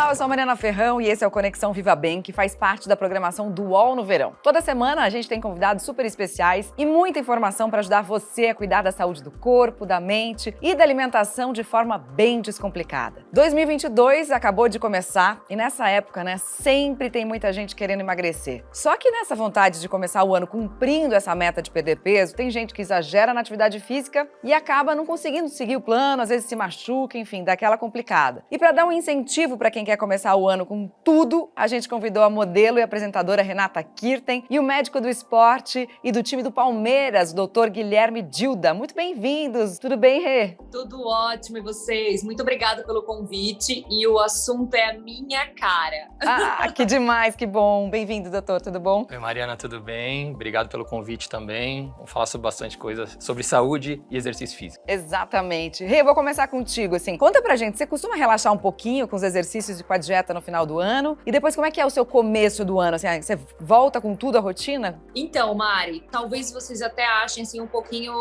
Olá, eu sou a Mariana Ferrão e esse é o Conexão Viva Bem, que faz parte da programação do UOL no verão. Toda semana a gente tem convidados super especiais e muita informação para ajudar você a cuidar da saúde do corpo, da mente e da alimentação de forma bem descomplicada. 2022 acabou de começar e nessa época, sempre tem muita gente querendo emagrecer. Só que nessa vontade de começar o ano cumprindo essa meta de perder peso, tem gente que exagera na atividade física e acaba não conseguindo seguir o plano, às vezes se machuca, enfim, dá aquela complicada. E para dar um incentivo para quem quer começar o ano com tudo, a gente convidou a modelo e apresentadora Renata Kirten e o médico do esporte e do time do Palmeiras, o Dr. Guilherme Dilda. Muito bem-vindos! Tudo bem, Rê? Tudo ótimo, e vocês? Muito obrigada pelo convite e o assunto é a minha cara. Ah, que demais, que bom! Bem-vindo, doutor, tudo bom? Oi, Mariana, tudo bem? Obrigado pelo convite também. Vamos falar sobre bastante coisa, sobre saúde e exercício físico. Exatamente. Rê, eu vou começar contigo, conta pra gente, você costuma relaxar um pouquinho com os exercícios e com a dieta no final do ano? E depois, como é que é o seu começo do ano? Você volta com tudo a rotina? Então, Mari, talvez vocês até achem um pouquinho,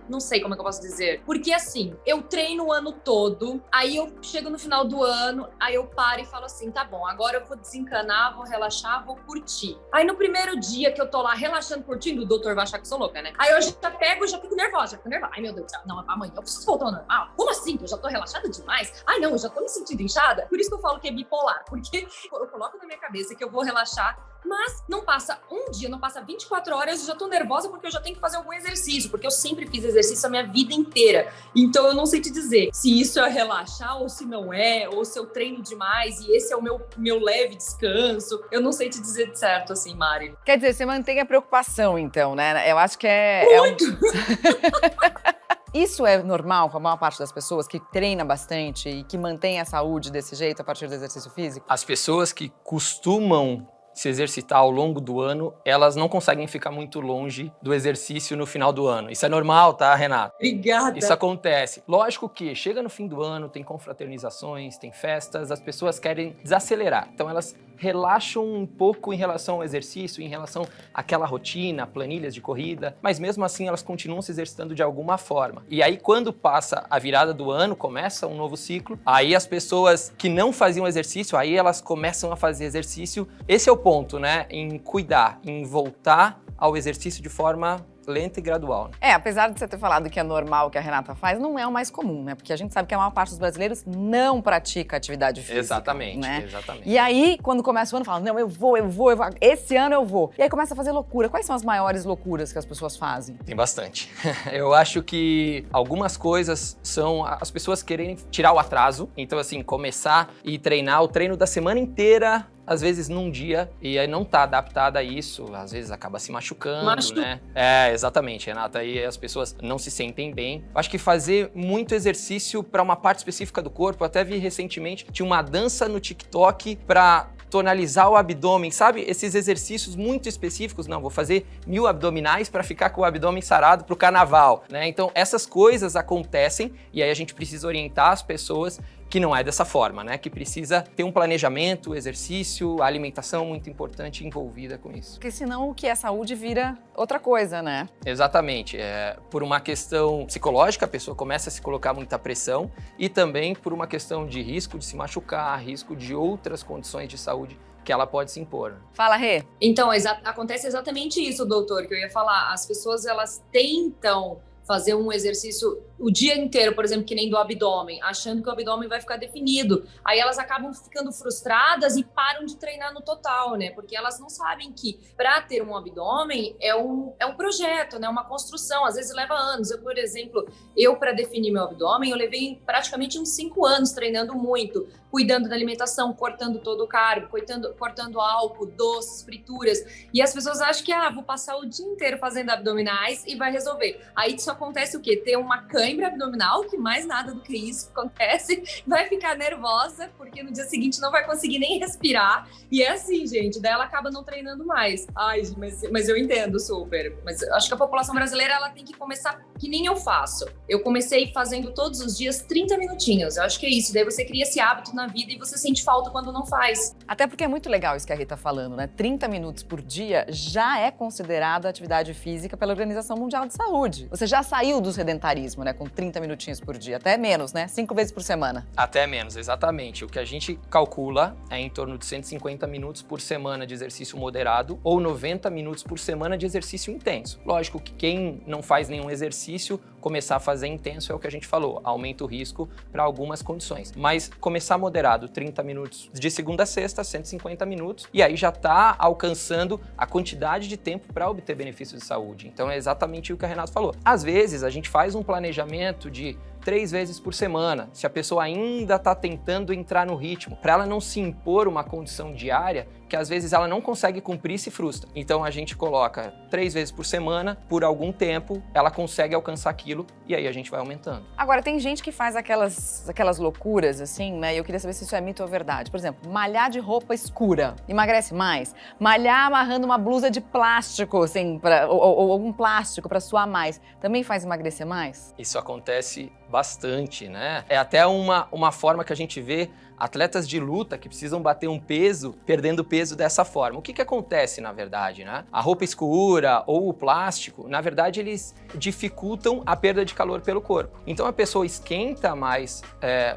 não sei como é que eu posso dizer. Porque eu treino o ano todo, aí eu chego no final do ano, aí eu paro e falo assim, tá bom, agora eu vou desencanar, vou relaxar, vou curtir. Aí no primeiro dia que eu tô lá relaxando, curtindo, o doutor vai achar que eu sou louca, né? Aí eu já pego, já fico nervosa. Ai, meu Deus do céu, não, amanhã eu preciso voltar ao normal. Como assim? Eu já tô relaxada demais? Ai, não, eu já tô me sentindo inchada. Por isso que eu falo que é bipolar, porque eu coloco na minha cabeça que eu vou relaxar, mas não passa um dia, não passa 24 horas, eu já tô nervosa porque eu já tenho que fazer algum exercício, porque eu sempre fiz exercício a minha vida inteira. Então eu não sei te dizer se isso é relaxar ou se não é, ou se eu treino demais e esse é o meu leve descanso. Eu não sei te dizer de certo, Mari. Quer dizer, você mantém a preocupação, então, né? Eu acho que Muito! Isso é normal com a maior parte das pessoas que treina bastante e que mantém a saúde desse jeito a partir do exercício físico? As pessoas que costumam se exercitar ao longo do ano, elas não conseguem ficar muito longe do exercício no final do ano. Isso é normal, tá, Renata? Obrigada. Isso acontece. Lógico que chega no fim do ano, tem confraternizações, tem festas, as pessoas querem desacelerar. Então elas relaxam um pouco em relação ao exercício, em relação àquela rotina, planilhas de corrida, mas mesmo assim elas continuam se exercitando de alguma forma. E aí quando passa a virada do ano, começa um novo ciclo, aí as pessoas que não faziam exercício, aí elas começam a fazer exercício. Esse é o ponto, né? Em cuidar, em voltar ao exercício de forma lenta e gradual. Apesar de você ter falado que é normal o que a Renata faz, não é o mais comum, né? Porque a gente sabe que a maior parte dos brasileiros não pratica atividade física. Exatamente, né? Exatamente. E aí, quando começa o ano, fala, não, eu vou, esse ano eu vou. E aí começa a fazer loucura. Quais são as maiores loucuras que as pessoas fazem? Tem bastante. Eu acho que algumas coisas são as pessoas quererem tirar o atraso. Então, começar e treinar o treino da semana inteira, às vezes num dia, e aí não tá adaptada a isso, às vezes acaba se machucando, né? Exatamente, Renata, aí as pessoas não se sentem bem. Acho que fazer muito exercício para uma parte específica do corpo, eu até vi recentemente, tinha uma dança no TikTok para tonalizar o abdômen, sabe? Esses exercícios muito específicos, não, vou fazer 1000 abdominais para ficar com o abdômen sarado pro carnaval, né? Então, essas coisas acontecem e aí a gente precisa orientar as pessoas que não é dessa forma, né? Que precisa ter um planejamento, exercício, a alimentação muito importante envolvida com isso. Porque senão o que é saúde vira outra coisa, né? Exatamente. Por uma questão psicológica, a pessoa começa a se colocar muita pressão e também por uma questão de risco de se machucar, risco de outras condições de saúde que ela pode se impor. Fala, Rê. Então, acontece exatamente isso, doutor, que eu ia falar. As pessoas, elas tentam fazer um exercício o dia inteiro, por exemplo, que nem do abdômen, achando que o abdômen vai ficar definido. Aí elas acabam ficando frustradas e param de treinar no total, né? Porque elas não sabem que para ter um abdômen é um projeto, né? Uma construção, às vezes leva anos. Por exemplo, para definir meu abdômen, eu levei praticamente uns 5 anos treinando muito, cuidando da alimentação, cortando todo o carbo, cortando álcool, doces, frituras. E as pessoas acham que, vou passar o dia inteiro fazendo abdominais e vai resolver. Aí isso acontece o quê? Ter uma cãibra abdominal, que mais nada do que isso acontece, vai ficar nervosa, porque no dia seguinte não vai conseguir nem respirar. E é assim, gente, daí ela acaba não treinando mais. Ai, mas eu entendo super. Mas acho que a população brasileira, ela tem que começar que nem eu faço. Eu comecei fazendo todos os dias 30 minutinhos. Eu acho que é isso. Daí você cria esse hábito na vida e você sente falta quando não faz. Até porque é muito legal isso que a Rita tá falando, né? 30 minutos por dia já é considerada atividade física pela Organização Mundial de Saúde. Você já saiu do sedentarismo, né? Com 30 minutinhos por dia, até menos, né? 5 vezes por semana. Até menos, exatamente. O que a gente calcula é em torno de 150 minutos por semana de exercício moderado ou 90 minutos por semana de exercício intenso. Lógico que quem não faz nenhum exercício, começar a fazer intenso é o que a gente falou, aumenta o risco para algumas condições. Mas começar moderado, 30 minutos de segunda a sexta, 150 minutos, e aí já está alcançando a quantidade de tempo para obter benefícios de saúde. Então é exatamente o que a Renata falou. Às vezes a gente faz um planejamento de 3 vezes por semana, se a pessoa ainda está tentando entrar no ritmo, para ela não se impor uma condição diária que às vezes ela não consegue cumprir e se frustra. Então a gente coloca 3 vezes por semana, por algum tempo, ela consegue alcançar aquilo e aí a gente vai aumentando. Agora, tem gente que faz aquelas loucuras, assim, né? E eu queria saber se isso é mito ou verdade. Por exemplo, malhar de roupa escura emagrece mais. Malhar amarrando uma blusa de plástico, assim, ou algum plástico para suar mais, também faz emagrecer mais? Isso acontece bastante, né? É até uma forma que a gente vê atletas de luta que precisam bater um peso, perdendo peso dessa forma. O que acontece, na verdade, né? A roupa escura ou o plástico, na verdade, eles dificultam a perda de calor pelo corpo. Então, a pessoa esquenta mais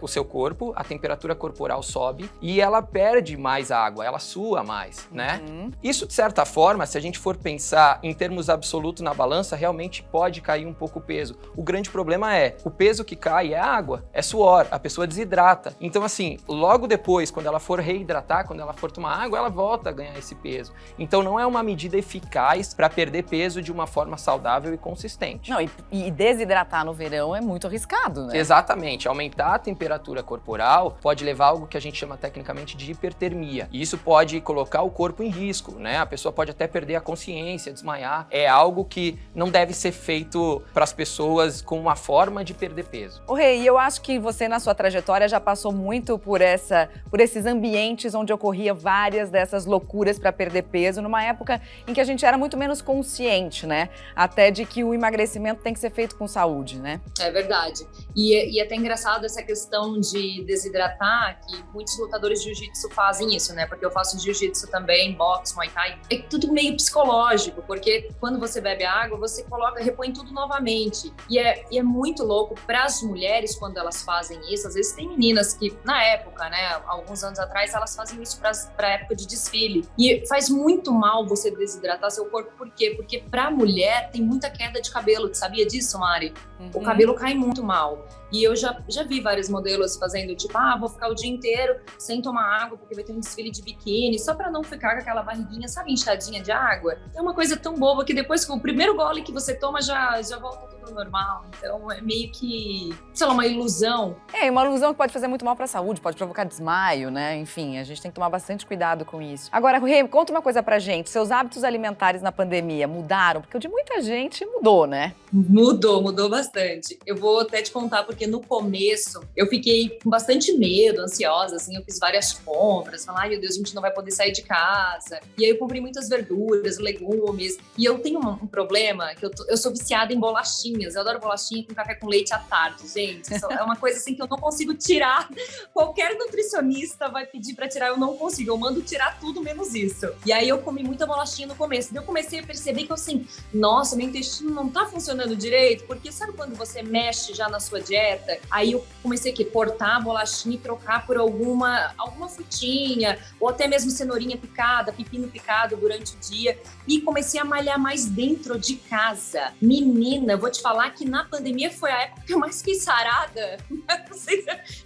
o seu corpo, a temperatura corporal sobe e ela perde mais água, ela sua mais, né? Isso, de certa forma, se a gente for pensar em termos absolutos na balança, realmente pode cair um pouco o peso. O grande problema é, o peso que cai é água, é suor, a pessoa desidrata. Então, assim, logo depois, quando ela for reidratar, quando ela for tomar água, ela volta a ganhar esse peso. Então não é uma medida eficaz para perder peso de uma forma saudável e consistente. Não, e desidratar no verão é muito arriscado, né? Exatamente. Aumentar a temperatura corporal pode levar a algo que a gente chama tecnicamente de hipertermia. E isso pode colocar o corpo em risco, né? A pessoa pode até perder a consciência, desmaiar. É algo que não deve ser feito para as pessoas com uma forma de perder peso. Ô Rei, eu acho que você na sua trajetória já passou muito por esses ambientes onde ocorria várias dessas loucuras para perder peso, numa época em que a gente era muito menos consciente, né? Até de que o emagrecimento tem que ser feito com saúde, né? É verdade. E é até engraçado essa questão de desidratar, que muitos lutadores de jiu-jitsu fazem isso, né? Porque eu faço jiu-jitsu também, boxe, muay thai. É tudo meio psicológico, porque quando você bebe água, você repõe tudo novamente. E é muito louco para as mulheres quando elas fazem isso. Às vezes tem meninas que, na época, né, alguns anos atrás, elas faziam isso para época de desfile. E faz muito mal você desidratar seu corpo. Por quê? Porque pra mulher tem muita queda de cabelo. Tu sabia disso, Mari? O cabelo cai muito mal. E eu já vi vários modelos fazendo, tipo, vou ficar o dia inteiro sem tomar água porque vai ter um desfile de biquíni, só pra não ficar com aquela barriguinha, sabe, inchadinha de água. É uma coisa tão boba que depois, com o primeiro gole que você toma, já volta tudo normal. Então, é meio que, sei lá, uma ilusão. É, uma ilusão que pode fazer muito mal pra saúde, pode provocar desmaio, né? Enfim, a gente tem que tomar bastante cuidado com isso. Agora, Rei, conta uma coisa pra gente. Seus hábitos alimentares na pandemia mudaram? Porque o de muita gente mudou, né? Mudou bastante. Eu vou até te contar, porque no começo eu fiquei com bastante medo, ansiosa, assim, eu fiz várias compras, falei, ai meu Deus, a gente não vai poder sair de casa. E aí eu comprei muitas verduras, legumes, e eu tenho um problema, que eu sou viciada em bolachinhas, eu adoro bolachinha com café com leite à tarde, gente. Isso é uma coisa assim que eu não consigo tirar. Qualquer nutricionista vai pedir pra tirar, eu não consigo, eu mando tirar tudo menos isso. E aí eu comi muita bolachinha no começo, daí eu comecei a perceber que eu assim, nossa, meu intestino não tá funcionando direito, porque sabe quando você mexe já na sua dieta? Aí eu comecei a cortar a bolachinha e trocar por alguma frutinha, ou até mesmo cenourinha picada, pepino picado durante o dia, e comecei a malhar mais dentro de casa. Menina, eu vou te falar que na pandemia foi a época que eu mais fiquei sarada.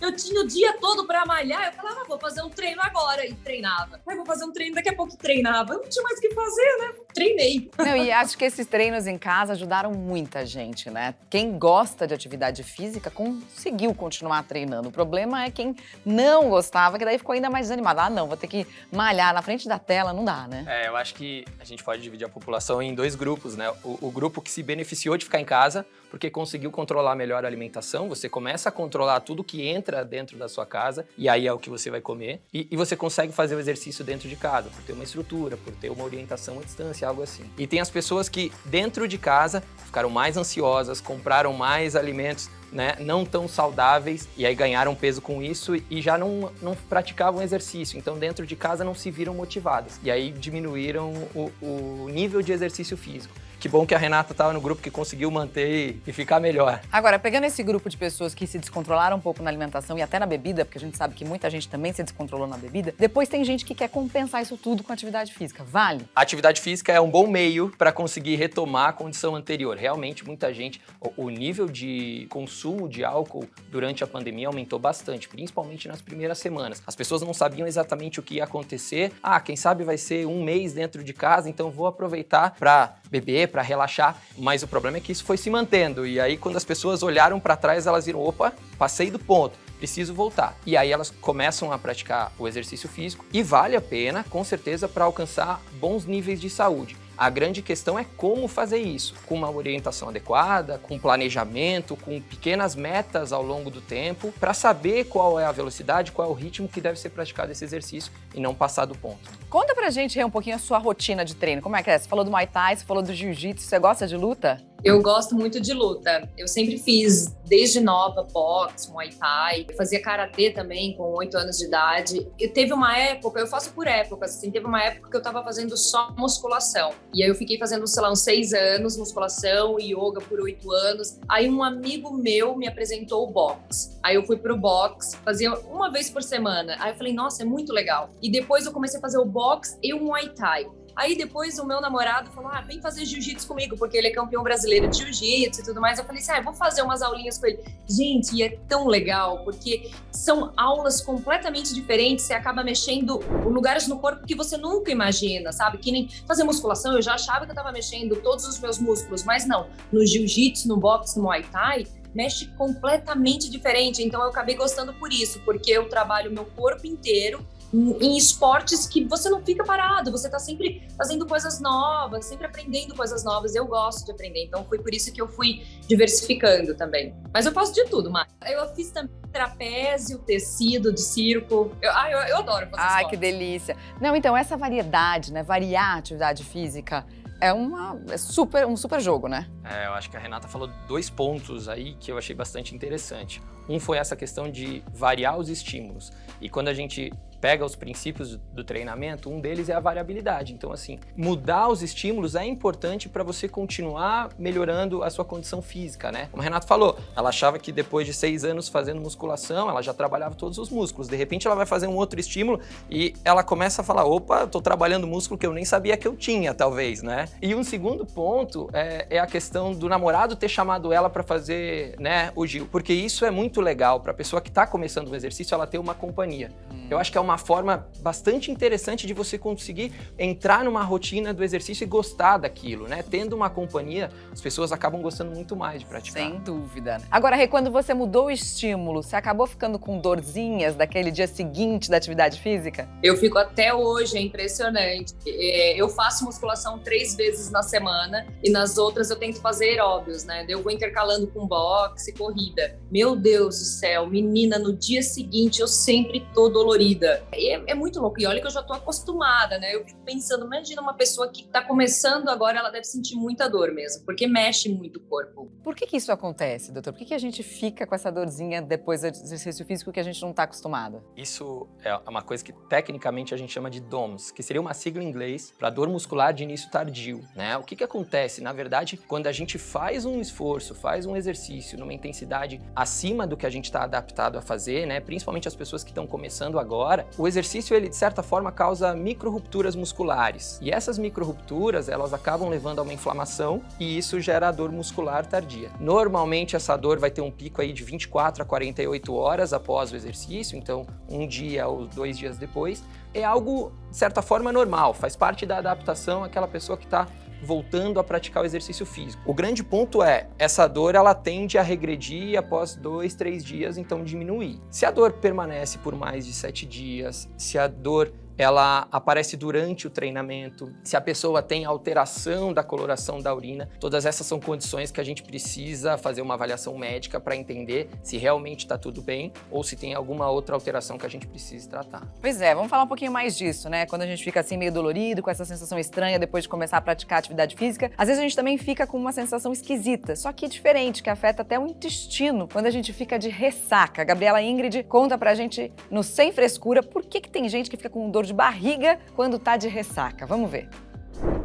Eu tinha o dia todo pra malhar, eu falava, vou fazer um treino agora, e treinava. Vou fazer um treino daqui a pouco, treinava. Eu não tinha mais o que fazer, né? Treinei. Não, e acho que esses treinos em casa ajudaram muita gente, né? Quem gosta de atividade física conseguiu continuar treinando. O problema é quem não gostava, que daí ficou ainda mais desanimado. Não, vou ter que malhar na frente da tela, não dá, né? Eu acho que a gente pode dividir a população em 2 grupos, né? O grupo que se beneficiou de ficar em casa, porque conseguiu controlar melhor a alimentação, você começa a controlar tudo que entra dentro da sua casa, e aí é o que você vai comer, e você consegue fazer o exercício dentro de casa, por ter uma estrutura, por ter uma orientação à distância, algo assim. E tem as pessoas que, dentro de casa, ficaram mais ansiosas, compraram mais alimentos né, não tão saudáveis, e aí ganharam peso com isso e já não praticavam exercício. Então, dentro de casa não se viram motivadas. E aí diminuíram o nível de exercício físico. Que bom que a Renata estava no grupo que conseguiu manter e ficar melhor. Agora, pegando esse grupo de pessoas que se descontrolaram um pouco na alimentação e até na bebida, porque a gente sabe que muita gente também se descontrolou na bebida, depois tem gente que quer compensar isso tudo com atividade física. Vale? A atividade física é um bom meio para conseguir retomar a condição anterior. Realmente, muita gente, o nível de consumo de álcool durante a pandemia aumentou bastante, principalmente nas primeiras semanas. As pessoas não sabiam exatamente o que ia acontecer. Quem sabe vai ser um mês dentro de casa, então vou aproveitar para beber, para relaxar, mas o problema é que isso foi se mantendo, e aí quando as pessoas olharam para trás, elas viram, opa, passei do ponto, preciso voltar. E aí elas começam a praticar o exercício físico, e vale a pena, com certeza, para alcançar bons níveis de saúde. A grande questão é como fazer isso, com uma orientação adequada, com planejamento, com pequenas metas ao longo do tempo, para saber qual é a velocidade, qual é o ritmo que deve ser praticado esse exercício e não passar do ponto. Conta pra gente aí um pouquinho a sua rotina de treino. Como é que é? Você falou do Muay Thai, você falou do Jiu-Jitsu, você gosta de luta? Eu gosto muito de luta. Eu sempre fiz, desde nova, boxe, Muay Thai. Eu fazia karatê também, com 8 anos de idade. E teve uma época, eu faço por épocas, assim, teve uma época que eu tava fazendo só musculação. E aí eu fiquei fazendo, sei lá, uns 6 anos, musculação e yoga por 8 anos. Aí um amigo meu me apresentou o boxe. Aí eu fui pro boxe, fazia uma vez por semana. Aí eu falei, nossa, é muito legal. E depois eu comecei a fazer o boxe e o Muay Thai. Aí depois o meu namorado falou, vem fazer jiu-jitsu comigo, porque ele é campeão brasileiro de jiu-jitsu e tudo mais. Eu falei assim, vou fazer umas aulinhas com ele. Gente, e é tão legal, porque são aulas completamente diferentes, você acaba mexendo lugares no corpo que você nunca imagina, sabe? Que nem fazer musculação, eu já achava que eu tava mexendo todos os meus músculos, mas não. No jiu-jitsu, no boxe, no Muay Thai, mexe completamente diferente. Então eu acabei gostando por isso, porque eu trabalho meu corpo inteiro em esportes que você não fica parado, você tá sempre fazendo coisas novas, sempre aprendendo coisas novas. Eu gosto de aprender, então foi por isso que eu fui diversificando também. Mas eu faço de tudo, Mari. Eu fiz também trapézio, tecido de circo. Eu adoro fazer esporte. Que delícia. Não, então essa variedade, né, variar a atividade física é um super jogo, né? Eu acho que a Renata falou 2 pontos aí que eu achei bastante interessante. Um foi essa questão de variar os estímulos. E quando a gente pega os princípios do treinamento, um deles é a variabilidade. Então, assim, mudar os estímulos é importante para você continuar melhorando a sua condição física, né? Como a Renata falou, ela achava que depois de 6 anos fazendo musculação, ela já trabalhava todos os músculos. De repente, ela vai fazer um outro estímulo e ela começa a falar, opa, tô trabalhando músculo que eu nem sabia que eu tinha, talvez, né? E um segundo ponto é a questão do namorado ter chamado ela para fazer, né, o Gil. Porque isso é muito legal para a pessoa que tá começando o exercício, ela ter uma companhia. Eu acho que é uma forma bastante interessante de você conseguir entrar numa rotina do exercício e gostar daquilo, né? Tendo uma companhia, as pessoas acabam gostando muito mais de praticar. Sem dúvida. Agora, Rê, quando você mudou o estímulo, você acabou ficando com dorzinhas daquele dia seguinte da atividade física? Eu fico até hoje, é impressionante. Eu faço musculação 3 vezes na semana e nas outras eu tento fazer aeróbios, né? Eu vou intercalando com boxe e corrida. Meu Deus do céu, menina, no dia seguinte eu sempre tô dolorida. E é muito louco. E olha que eu já tô acostumada, né? Eu fico pensando, imagina uma pessoa que tá começando agora, ela deve sentir muita dor mesmo, porque mexe muito o corpo. Por que isso acontece, doutor? Por que a gente fica com essa dorzinha depois do exercício físico que a gente não tá acostumado? Isso é uma coisa que tecnicamente a gente chama de DOMS, que seria uma sigla em inglês para dor muscular de início tardio, né? O que acontece? Na verdade, quando a gente faz um esforço, faz um exercício numa intensidade acima do que a gente está adaptado a fazer, né? Principalmente as pessoas que estão começando agora, o exercício, ele de certa forma causa micro-rupturas musculares. E essas micro-rupturas, elas acabam levando a uma inflamação e isso gera a dor muscular tardia. Normalmente essa dor vai ter um pico aí de 24 a 48 horas após o exercício, então um dia ou 2 dias depois. É algo, de certa forma, normal, faz parte da adaptação àquela pessoa que está voltando a praticar o exercício físico. O grande ponto é, essa dor ela tende a regredir após 2, 3 dias, então diminuir. Se a dor permanece por mais de 7 dias, se a dor ela aparece durante o treinamento, se a pessoa tem alteração da coloração da urina, todas essas são condições que a gente precisa fazer uma avaliação médica para entender se realmente está tudo bem ou se tem alguma outra alteração que a gente precisa tratar. Pois é, vamos falar um pouquinho mais disso, né? Quando a gente fica assim meio dolorido, com essa sensação estranha depois de começar a praticar atividade física, às vezes a gente também fica com uma sensação esquisita, só que diferente, que afeta até o intestino, quando a gente fica de ressaca. A Gabriela Ingrid conta pra gente no Sem Frescura por que tem gente que fica com dor de barriga quando tá de ressaca. Vamos ver.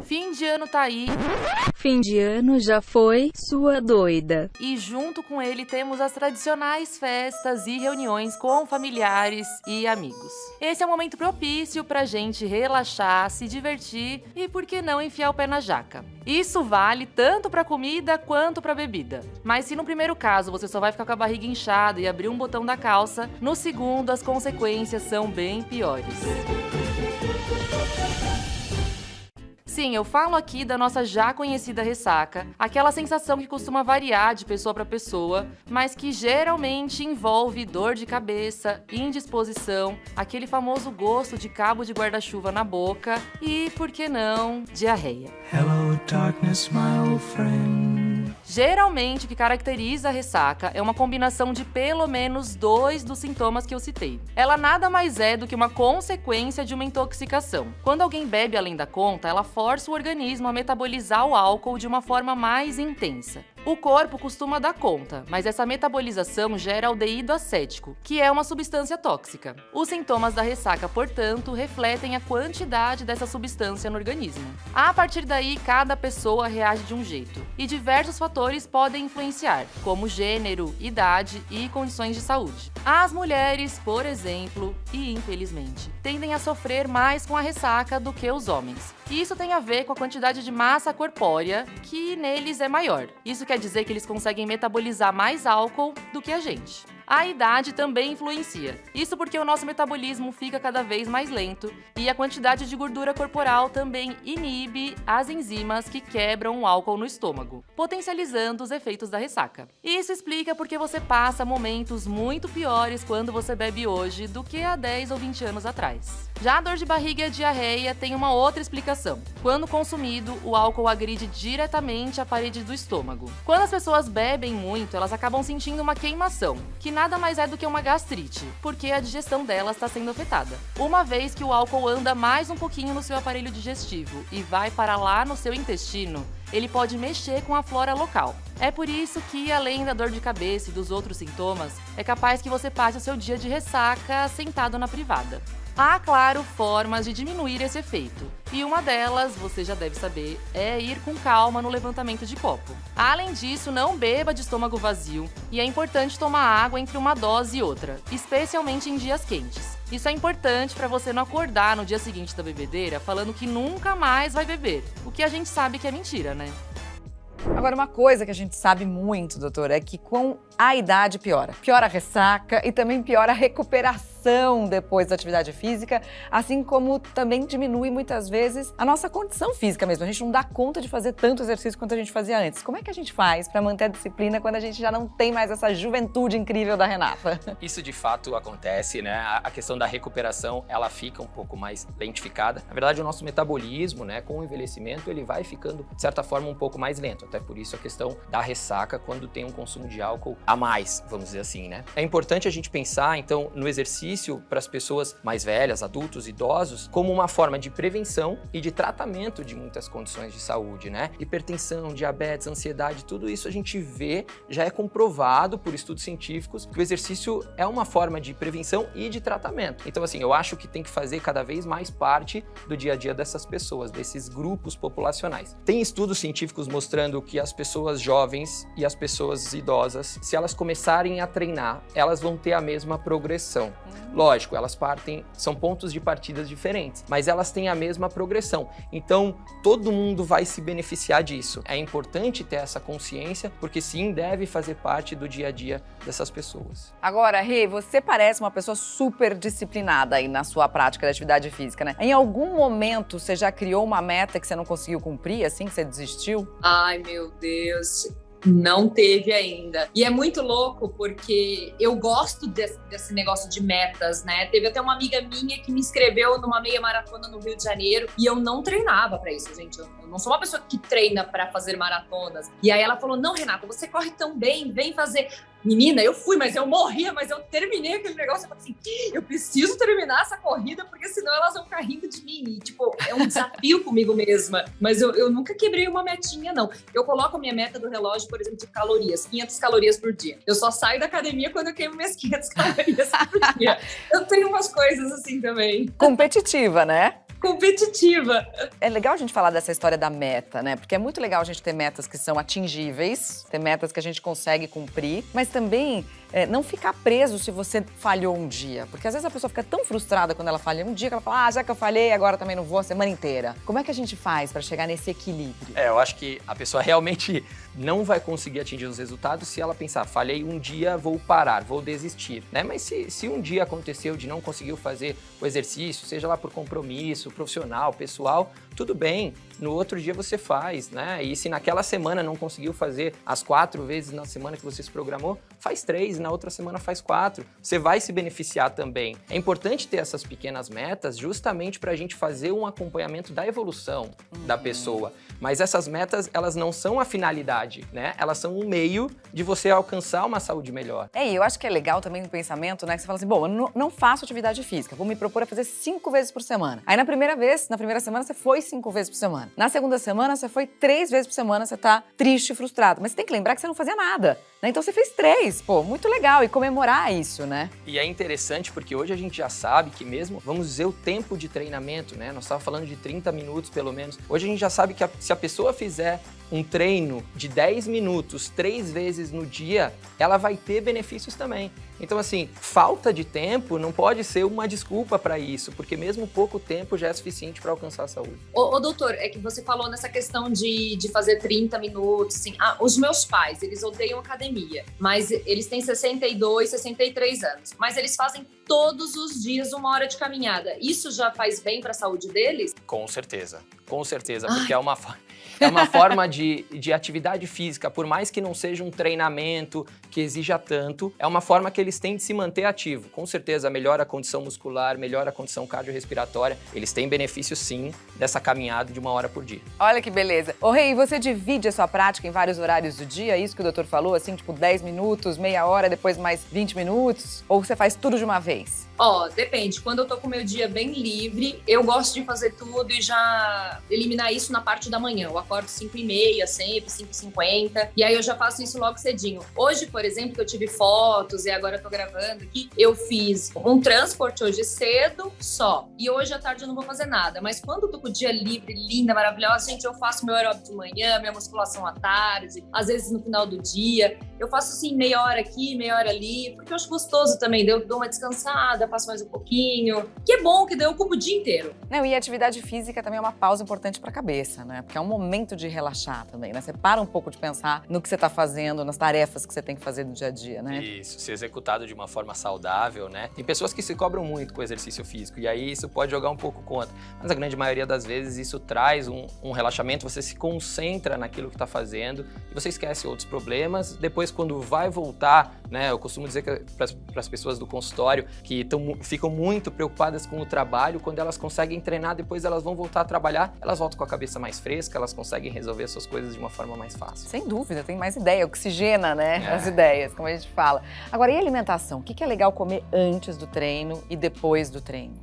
Fim de ano tá aí. Fim de ano já foi, sua doida. E junto com ele temos as tradicionais festas e reuniões com familiares e amigos. Esse é um momento propício pra gente relaxar, se divertir e, por que não, enfiar o pé na jaca. Isso vale tanto pra comida quanto pra bebida. Mas se no primeiro caso você só vai ficar com a barriga inchada e abrir um botão da calça, no segundo as consequências são bem piores. Sim, eu falo aqui da nossa já conhecida ressaca, aquela sensação que costuma variar de pessoa para pessoa, mas que geralmente envolve dor de cabeça, indisposição, aquele famoso gosto de cabo de guarda-chuva na boca e, por que não, diarreia. Hello, darkness, my old friend. Geralmente, o que caracteriza a ressaca é uma combinação de pelo menos 2 dos sintomas que eu citei. Ela nada mais é do que uma consequência de uma intoxicação. Quando alguém bebe além da conta, ela força o organismo a metabolizar o álcool de uma forma mais intensa. O corpo costuma dar conta, mas essa metabolização gera aldeído acético, que é uma substância tóxica. Os sintomas da ressaca, portanto, refletem a quantidade dessa substância no organismo. A partir daí, cada pessoa reage de um jeito, e diversos fatores podem influenciar, como gênero, idade e condições de saúde. As mulheres, por exemplo, e infelizmente, tendem a sofrer mais com a ressaca do que os homens. E isso tem a ver com a quantidade de massa corpórea, que neles é maior. Isso quer dizer que eles conseguem metabolizar mais álcool do que a gente. A idade também influencia. Isso porque o nosso metabolismo fica cada vez mais lento e a quantidade de gordura corporal também inibe as enzimas que quebram o álcool no estômago, potencializando os efeitos da ressaca. Isso explica porque você passa momentos muito piores quando você bebe hoje do que há 10 ou 20 anos atrás. Já a dor de barriga e a diarreia tem uma outra explicação. Quando consumido, o álcool agride diretamente a parede do estômago. Quando as pessoas bebem muito, elas acabam sentindo uma queimação, que nada mais é do que uma gastrite, porque a digestão delas está sendo afetada. Uma vez que o álcool anda mais um pouquinho no seu aparelho digestivo e vai para lá no seu intestino, ele pode mexer com a flora local. É por isso que, além da dor de cabeça e dos outros sintomas, é capaz que você passe o seu dia de ressaca sentado na privada. Há, claro, formas de diminuir esse efeito. E uma delas, você já deve saber, é ir com calma no levantamento de copo. Além disso, não beba de estômago vazio e é importante tomar água entre uma dose e outra, especialmente em dias quentes. Isso é importante para você não acordar no dia seguinte da bebedeira falando que nunca mais vai beber, o que a gente sabe que é mentira, né? Agora, uma coisa que a gente sabe muito, doutor, é que com a idade piora. Piora a ressaca e também piora a recuperação depois da atividade física, assim como também diminui muitas vezes a nossa condição física mesmo. A gente não dá conta de fazer tanto exercício quanto a gente fazia antes. Como é que a gente faz para manter a disciplina quando a gente já não tem mais essa juventude incrível da Renata? Isso de fato acontece, né? A questão da recuperação, ela fica um pouco mais lentificada. Na verdade, o nosso metabolismo, né, com o envelhecimento, ele vai ficando, de certa forma, um pouco mais lento. Até por isso a questão da ressaca quando tem um consumo de álcool a mais, vamos dizer assim, né? É importante a gente pensar, então, no exercício para as pessoas mais velhas, adultos, idosos, como uma forma de prevenção e de tratamento de muitas condições de saúde, né? Hipertensão, diabetes, ansiedade, tudo isso a gente vê, já é comprovado por estudos científicos que o exercício é uma forma de prevenção e de tratamento. Então, assim, eu acho que tem que fazer cada vez mais parte do dia a dia dessas pessoas, desses grupos populacionais. Tem estudos científicos mostrando que as pessoas jovens e as pessoas idosas, se elas começarem a treinar, elas vão ter a mesma progressão. Lógico, elas são pontos de partidas diferentes, mas elas têm a mesma progressão. Então, todo mundo vai se beneficiar disso. É importante ter essa consciência, porque sim, deve fazer parte do dia a dia dessas pessoas. Agora, Rê, você parece uma pessoa super disciplinada aí na sua prática de atividade física, né? Em algum momento você já criou uma meta que você não conseguiu cumprir, assim, que você desistiu? Ai, meu Deus. Não teve ainda. E é muito louco porque eu gosto desse negócio de metas, né? Teve até uma amiga minha que me inscreveu numa meia maratona no Rio de Janeiro e eu não treinava pra isso, gente. Eu não sou uma pessoa que treina pra fazer maratonas. E aí ela falou, não, Renata, você corre tão bem, vem fazer. Menina, eu fui, mas eu morria, mas eu terminei aquele negócio. Eu falei assim, eu preciso terminar essa corrida, porque senão elas vão ficar rindo de mim. E, tipo, é um desafio comigo mesma. Mas eu nunca quebrei uma metinha, não. Eu coloco a minha meta do relógio, por exemplo, de calorias, 500 calorias por dia. Eu só saio da academia quando eu queimo minhas 500 calorias por dia. Eu tenho umas coisas assim também. Competitiva, né? Competitiva. É legal a gente falar dessa história da meta, né? Porque é muito legal a gente ter metas que são atingíveis, ter metas que a gente consegue cumprir, mas também não ficar preso se você falhou um dia. Porque às vezes a pessoa fica tão frustrada quando ela falha um dia que ela fala, já que eu falhei, agora também não vou a semana inteira. Como é que a gente faz para chegar nesse equilíbrio? Eu acho que a pessoa realmente não vai conseguir atingir os resultados se ela pensar, falhei um dia, vou parar, vou desistir, né? Mas se um dia aconteceu de não conseguir fazer o exercício, seja lá por compromisso, profissional, pessoal, tudo bem, no outro dia você faz, né? E se naquela semana não conseguiu fazer as 4 vezes na semana que você se programou, faz 3, na outra semana faz 4. Você vai se beneficiar também. É importante ter essas pequenas metas justamente para a gente fazer um acompanhamento da evolução da pessoa. Mas essas metas, elas não são a finalidade, né? Elas são um meio de você alcançar uma saúde melhor. E eu acho que é legal também um pensamento, né? Que você fala assim, bom, eu não faço atividade física, vou me propor a fazer 5 vezes por semana. Aí na primeira semana você foi 5 vezes por semana. Na segunda semana você foi 3 vezes por semana, você tá triste e frustrado. Mas você tem que lembrar que você não fazia nada, né? Então você fez 3, muito legal. E comemorar isso, né? E é interessante porque hoje a gente já sabe que mesmo, vamos dizer, o tempo de treinamento, né? Nós estávamos falando de 30 minutos pelo menos. Hoje a gente já sabe que se a pessoa fizer um treino de 10 minutos 3 vezes no dia, ela vai ter benefícios também. Então, assim, falta de tempo não pode ser uma desculpa para isso, porque mesmo pouco tempo já é suficiente para alcançar a saúde. Ô, doutor, é que você falou nessa questão de fazer 30 minutos, assim, os meus pais, eles odeiam academia, mas eles têm 62, 63 anos, mas eles fazem todos os dias 1 hora de caminhada. Isso já faz bem para a saúde deles? Com certeza, porque é uma forma de atividade física, por mais que não seja um treinamento que exija tanto, é uma forma que eles têm de se manter ativo. Com certeza melhora a condição muscular, melhora a condição cardiorrespiratória. Eles têm benefício sim dessa caminhada de 1 hora por dia. Olha que beleza. Ô Rei, você divide a sua prática em vários horários do dia? Isso que o doutor falou, assim, tipo 10 minutos, meia hora, depois mais 20 minutos? Ou você faz tudo de uma vez? Depende. Quando eu tô com o meu dia bem livre, eu gosto de fazer tudo e já eliminar isso na parte da manhã. Eu acordo 5h30 sempre, 5h50, e aí eu já faço isso logo cedinho. Hoje, por exemplo, que eu tive fotos e agora eu tô gravando aqui, eu fiz um transporte hoje cedo só, e hoje à tarde eu não vou fazer nada, mas quando eu tô com o dia livre, linda, maravilhosa, gente, eu faço meu aeróbico de manhã, minha musculação à tarde, às vezes no final do dia, eu faço assim meia hora aqui, meia hora ali, porque eu acho gostoso também, eu dou uma descansada, passo mais um pouquinho, que é bom, que daí eu ocupo o dia inteiro. Não, e a atividade física também é uma pausa importante pra cabeça, né? Porque é um momento de relaxar também, né? Você para um pouco de pensar no que você tá fazendo, nas tarefas que você tem que fazer no dia a dia, né? Isso, ser executado de uma forma saudável, né? Tem pessoas que se cobram muito com o exercício físico e aí isso pode jogar um pouco contra. Mas a grande maioria das vezes isso traz um relaxamento, você se concentra naquilo que tá fazendo e você esquece outros problemas. Depois, quando vai voltar, né? Eu costumo dizer que para as pessoas do consultório que ficam muito preocupadas com o trabalho, quando elas conseguem treinar, depois elas vão voltar a trabalhar, elas voltam com a cabeça mais fresca, elas conseguem resolver suas coisas de uma forma mais fácil. Sem dúvida, tem mais ideia, oxigena, né, as ideias, como a gente fala. Agora, e alimentação? O que é legal comer antes do treino e depois do treino?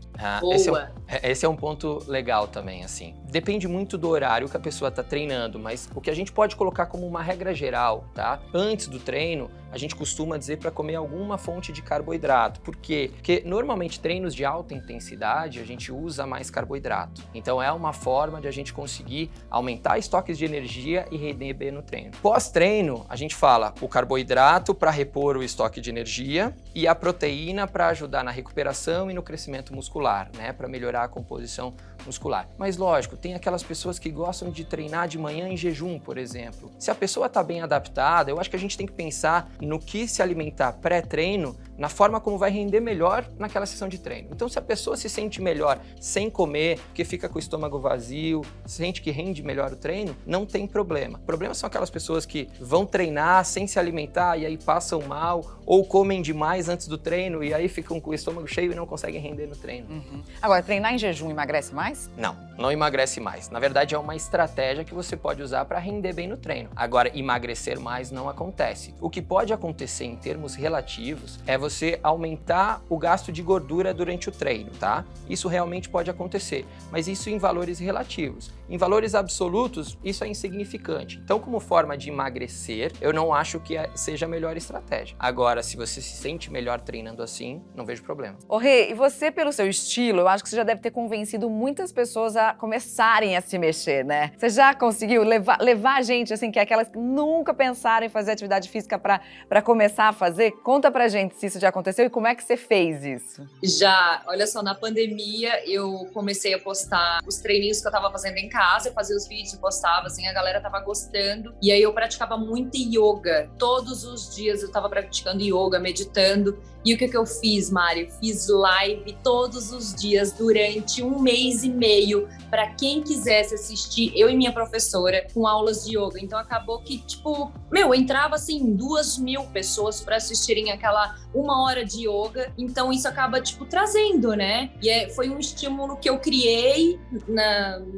Esse é um ponto legal também, assim. Depende muito do horário que a pessoa está treinando, mas o que a gente pode colocar como uma regra geral, tá? Antes do treino, a gente costuma dizer para comer alguma fonte de carboidrato. Por quê? Porque normalmente treinos de alta intensidade a gente usa mais carboidrato. Então é uma forma de a gente conseguir aumentar estoques de energia e render bem no treino. Pós-treino, a gente fala o carboidrato para repor o estoque de energia e a proteína para ajudar na recuperação e no crescimento muscular, né? Para melhorar a composição muscular. Mas lógico, tem aquelas pessoas que gostam de treinar de manhã em jejum, por exemplo. Se a pessoa está bem adaptada, eu acho que a gente tem que pensar no que se alimentar pré-treino na forma como vai render melhor naquela sessão de treino. Então, se a pessoa se sente melhor sem comer, porque fica com o estômago vazio, sente que rende melhor o treino, não tem problema. O problema são aquelas pessoas que vão treinar sem se alimentar e aí passam mal, ou comem demais antes do treino e aí ficam com o estômago cheio e não conseguem render no treino. Agora, treinar em jejum emagrece mais? Não emagrece mais. Na verdade, é uma estratégia que você pode usar para render bem no treino. Agora, emagrecer mais não acontece. O que pode acontecer em termos relativos é você aumentar o gasto de gordura durante o treino, tá? Isso realmente pode acontecer, mas isso em valores relativos. Em valores absolutos, isso é insignificante. Então, como forma de emagrecer, eu não acho que seja a melhor estratégia. Agora, se você se sente melhor treinando assim, não vejo problema. Ô Rê, e você, pelo seu estilo, eu acho que você já deve ter convencido muitas pessoas a começarem a se mexer, né? Você já conseguiu levar a gente, assim, que é aquelas que nunca pensaram em fazer atividade física pra começar a fazer? Conta pra gente se isso já aconteceu e como é que você fez isso. Já, olha só, na pandemia eu comecei a postar os treininhos que eu tava fazendo em casa, eu fazia os vídeos, postava, assim, a galera tava gostando. E aí eu praticava muito yoga. Todos os dias eu tava praticando yoga, meditando. E o que eu fiz, Mari? Fiz live todos os dias durante 1 mês e meio para quem quisesse assistir, eu e minha professora, com aulas de yoga. Então acabou que, tipo, entrava assim 2.000 pessoas para assistirem aquela 1 hora de yoga. Então isso acaba, tipo, trazendo, né? E foi um estímulo que eu criei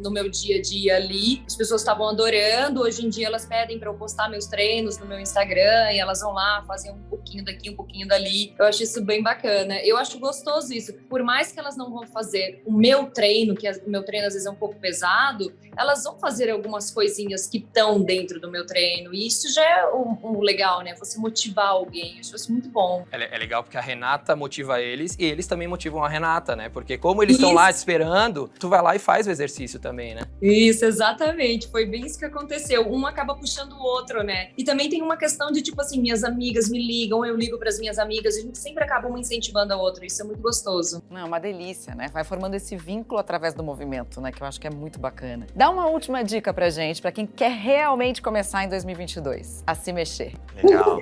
no meu dia a dia ali. As pessoas estavam adorando. Hoje em dia elas pedem para eu postar meus treinos no meu Instagram e elas vão lá, fazem um pouquinho daqui, um pouquinho dali. Eu acho isso bem bacana. Eu acho gostoso isso. Por mais que elas não vão fazer o meu treino, que o meu treino às vezes é um pouco pesado, elas vão fazer algumas coisinhas que estão dentro do meu treino. E isso já é um legal, né? Você motivar alguém. Eu acho isso muito bom. É legal porque a Renata motiva eles e eles também motivam a Renata, né? Porque como eles estão lá te esperando, tu vai lá e faz o exercício também, né? Isso, exatamente. Foi bem isso que aconteceu. Um acaba puxando o outro, né? E também tem uma questão de, tipo assim, minhas amigas me ligam, eu ligo pras minhas amigas, a gente sempre acaba uma incentivando a outra. Isso é muito gostoso. Não, é uma delícia, né? Vai formando esse vínculo através do movimento, né? Que eu acho que é muito bacana. Dá uma última dica pra gente, pra quem quer realmente começar em 2022 a se mexer. Legal.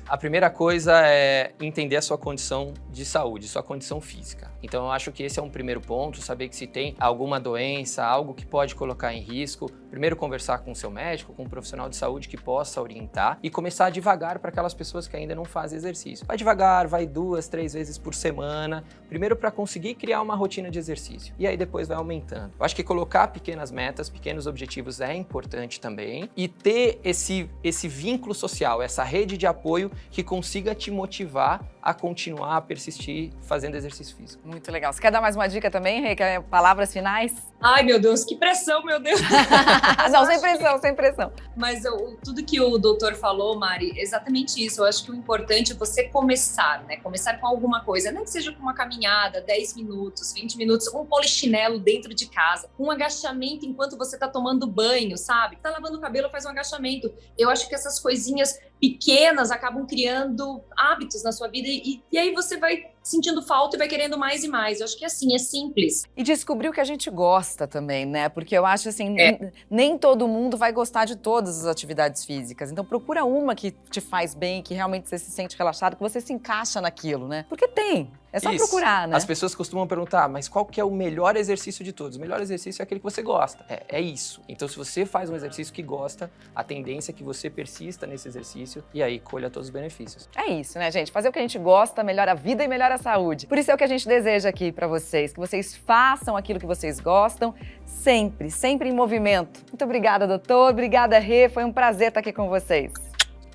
A primeira coisa é entender a sua condição de saúde, sua condição física. Então eu acho que esse é um primeiro ponto, saber que se tem alguma doença, algo que pode colocar em risco, primeiro conversar com o seu médico, com um profissional de saúde que possa orientar e começar devagar para aquelas pessoas que ainda não fazem exercício. Vai devagar, vai 2, 3 vezes por semana, primeiro para conseguir criar uma rotina de exercício e aí depois vai aumentando. Eu acho que colocar pequenas metas, pequenos objetivos é importante também e ter esse vínculo social, essa rede de apoio que consiga te motivar a continuar, a persistir fazendo exercício físico. Muito legal. Você quer dar mais uma dica também, Rê? Quer palavras finais? Ai, meu Deus, que pressão, meu Deus! Não, sem pressão, sem pressão. Mas tudo que o doutor falou, Mari, é exatamente isso. Eu acho que o importante é você começar, né? Começar com alguma coisa, nem que seja com uma caminhada, 10 minutos, 20 minutos, um polichinelo dentro de casa, um agachamento enquanto você tá tomando banho, sabe? Tá lavando o cabelo, faz um agachamento. Eu acho que essas coisinhas pequenas acabam criando hábitos na sua vida e aí você vai sentindo falta e vai querendo mais e mais. Eu acho que assim, é simples. E descobrir o que a gente gosta também, né? Porque eu acho assim, nem todo mundo vai gostar de todas as atividades físicas. Então procura uma que te faz bem, que realmente você se sente relaxado, que você se encaixa naquilo, né? Porque tem. É só procurar, né? As pessoas costumam perguntar, mas qual que é o melhor exercício de todos? O melhor exercício é aquele que você gosta. É isso. Então, se você faz um exercício que gosta, a tendência é que você persista nesse exercício e aí colha todos os benefícios. É isso, né, gente? Fazer o que a gente gosta melhora a vida e melhora a saúde. Por isso é o que a gente deseja aqui pra vocês, que vocês façam aquilo que vocês gostam, sempre, sempre em movimento. Muito obrigada, doutor. Obrigada, Rê. Foi um prazer estar aqui com vocês.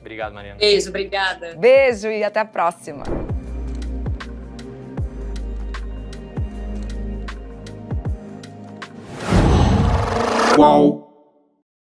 Obrigado, Mariana. Beijo, obrigada. Beijo e até a próxima. Qual?